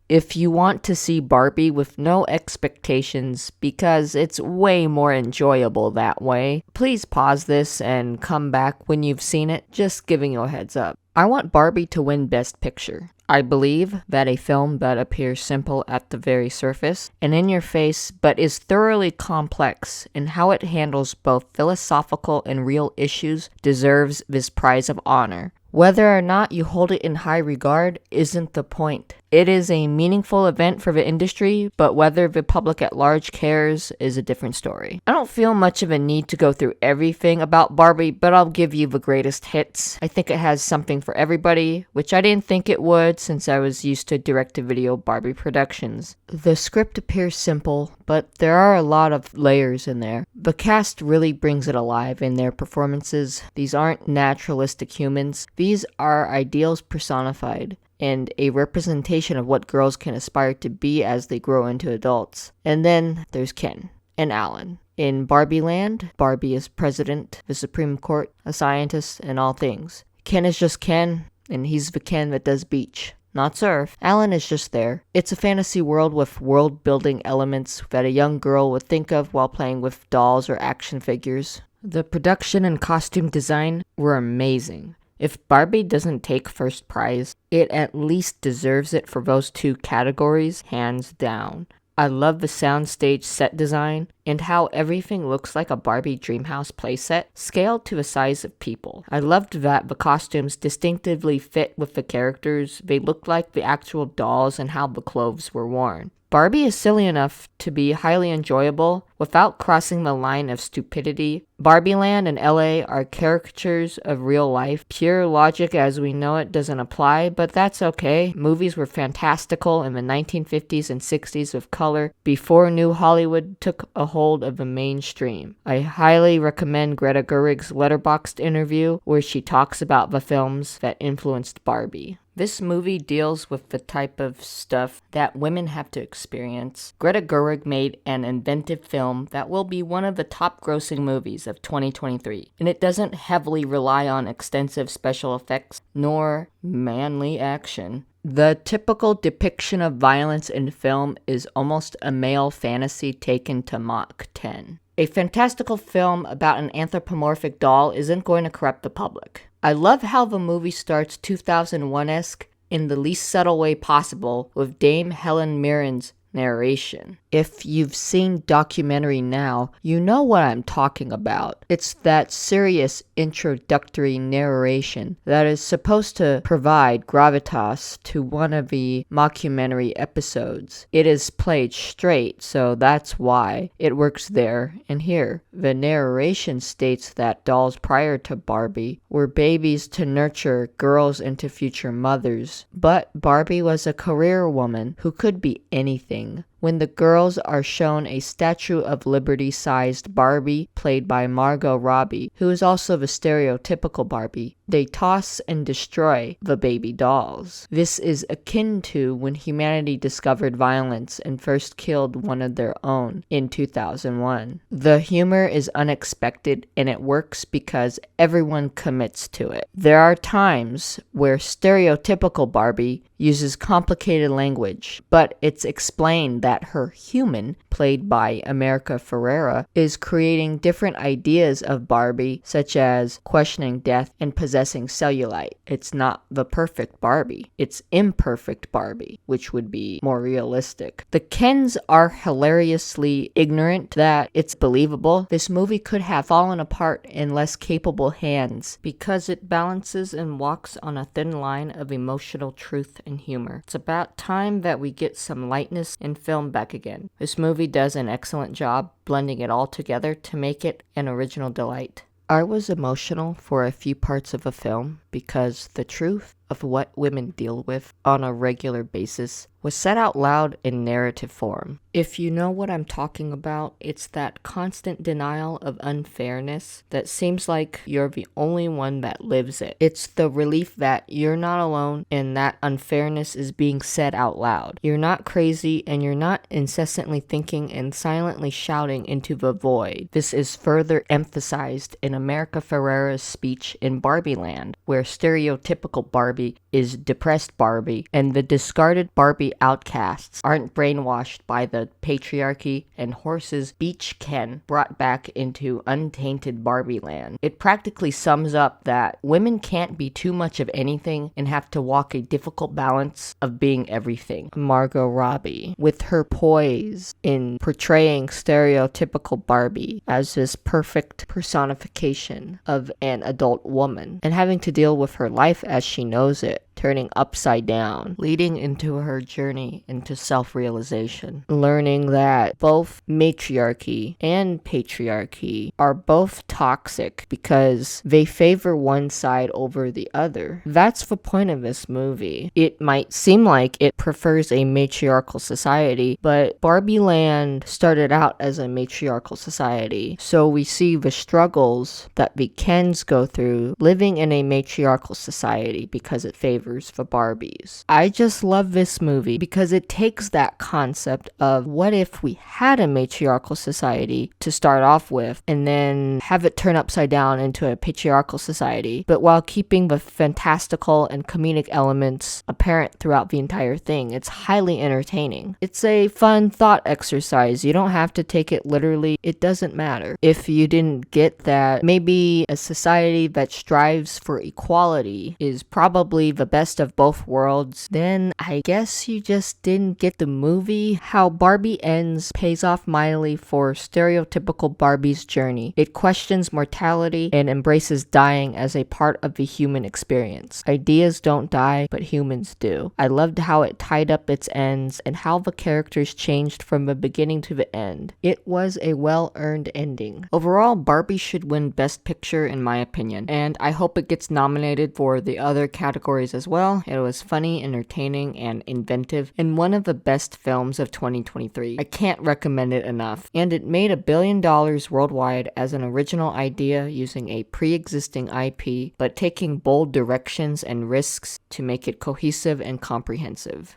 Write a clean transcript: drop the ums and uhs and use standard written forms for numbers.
If you want to see Barbie with no expectations because it's way more enjoyable that way, please pause this and come back when you've seen it, just giving you a heads up. I want Barbie to win Best Picture. I believe that a film that appears simple at the very surface and in your face, but is thoroughly complex in how it handles both philosophical and real issues, deserves this prize of honor. Whether or not you hold it in high regard isn't the point. It is a meaningful event for the industry, but whether the public at large cares is a different story. I don't feel much of a need to go through everything about Barbie, but I'll give you the greatest hits. I think it has something for everybody, which I didn't think it would since I was used to direct-to-video Barbie productions. The script appears simple, but there are a lot of layers in there. The cast really brings it alive in their performances. These aren't naturalistic humans. These are ideals personified, and a representation of what girls can aspire to be as they grow into adults. And then there's Ken and Alan. In Barbie Land, Barbie is president, the Supreme Court, a scientist, and all things. Ken is just Ken, and he's the Ken that does beach, not surf. Alan is just there. It's a fantasy world with world-building elements that a young girl would think of while playing with dolls or action figures. The production and costume design were amazing. If Barbie doesn't take first prize, it at least deserves it for those two categories, hands down. I love the soundstage set design and how everything looks like a Barbie Dreamhouse playset scaled to the size of people. I loved that the costumes distinctively fit with the characters. They looked like the actual dolls and how the clothes were worn. Barbie is silly enough to be highly enjoyable without crossing the line of stupidity. Barbie Land and LA are caricatures of real life. Pure logic as we know it doesn't apply, but that's okay. Movies were fantastical in the 1950s and 60s with color before New Hollywood took a hold of the mainstream. I highly recommend Greta Gerwig's Letterboxd interview where she talks about the films that influenced Barbie. This movie deals with the type of stuff that women have to experience. Greta Gerwig made an inventive film that will be one of the top grossing movies of 2023, and it doesn't heavily rely on extensive special effects nor manly action. The typical depiction of violence in film is almost a male fantasy taken to Mach 10. A fantastical film about an anthropomorphic doll isn't going to corrupt the public. I love how the movie starts 2001-esque in the least subtle way possible with Dame Helen Mirren's narration. If you've seen Documentary Now, you know what I'm talking about. It's that serious introductory narration that is supposed to provide gravitas to one of the mockumentary episodes. It is played straight, so that's why it works there and here. The narration states that dolls prior to Barbie were babies to nurture girls into future mothers, but Barbie was a career woman who could be anything. When the girls are shown a Statue of Liberty-sized Barbie, played by Margot Robbie, who is also the stereotypical Barbie, they toss and destroy the baby dolls. This is akin to when humanity discovered violence and first killed one of their own in 2001. The humor is unexpected and it works because everyone commits to it. There are times where stereotypical Barbie uses complicated language, but it's explained that her human, played by America Ferrera, is creating different ideas of Barbie, such as questioning death and possessing cellulite. It's not the perfect Barbie. It's imperfect Barbie, which would be more realistic. The Kens are hilariously ignorant that it's believable. This movie could have fallen apart in less capable hands because it balances and walks on a thin line of emotional truth and humor. It's about time that we get some lightness in film back again. This movie does an excellent job blending it all together to make it an original delight. I was emotional for a few parts of the film because the truth of what women deal with on a regular basis was said out loud in narrative form. If you know what I'm talking about, it's that constant denial of unfairness that seems like you're the only one that lives it. It's the relief that you're not alone and that unfairness is being said out loud. You're not crazy and you're not incessantly thinking and silently shouting into the void. This is further emphasized in America Ferrera's speech in Barbie Land, where stereotypical Barbie is depressed Barbie, and the discarded Barbie outcasts aren't brainwashed by the patriarchy and horses Beach Ken brought back into untainted Barbie land. It practically sums up that women can't be too much of anything and have to walk a difficult balance of being everything. Margot Robbie, with her poise in portraying stereotypical Barbie as this perfect personification of an adult woman and having to deal with her life as she knows it, turning upside down, leading into her journey into self-realization, learning that both matriarchy and patriarchy are both toxic because they favor one side over the other. That's the point of this movie. It might seem like it prefers a matriarchal society, but Barbie Land started out as a matriarchal society, so we see the struggles that the Kens go through living in a matriarchal society because it favors for Barbies. I just love this movie because it takes that concept of what if we had a matriarchal society to start off with and then have it turn upside down into a patriarchal society, but while keeping the fantastical and comedic elements apparent throughout the entire thing. It's highly entertaining. It's a fun thought exercise. You don't have to take it literally. It doesn't matter. If you didn't get that, maybe a society that strives for equality is probably the best of both worlds, then I guess you just didn't get the movie. How Barbie ends pays off mightily for stereotypical Barbie's journey. It questions mortality and embraces dying as a part of the human experience. Ideas don't die, but humans do. I loved how it tied up its ends and how the characters changed from the beginning to the end. It was a well-earned ending. Overall, Barbie should win Best Picture in my opinion, and I hope it gets nominated for the other categories as well. It was funny, entertaining, and inventive, and one of the best films of 2023. I can't recommend it enough. And it made $1 billion worldwide as an original idea using a pre-existing IP, but taking bold directions and risks to make it cohesive and comprehensive.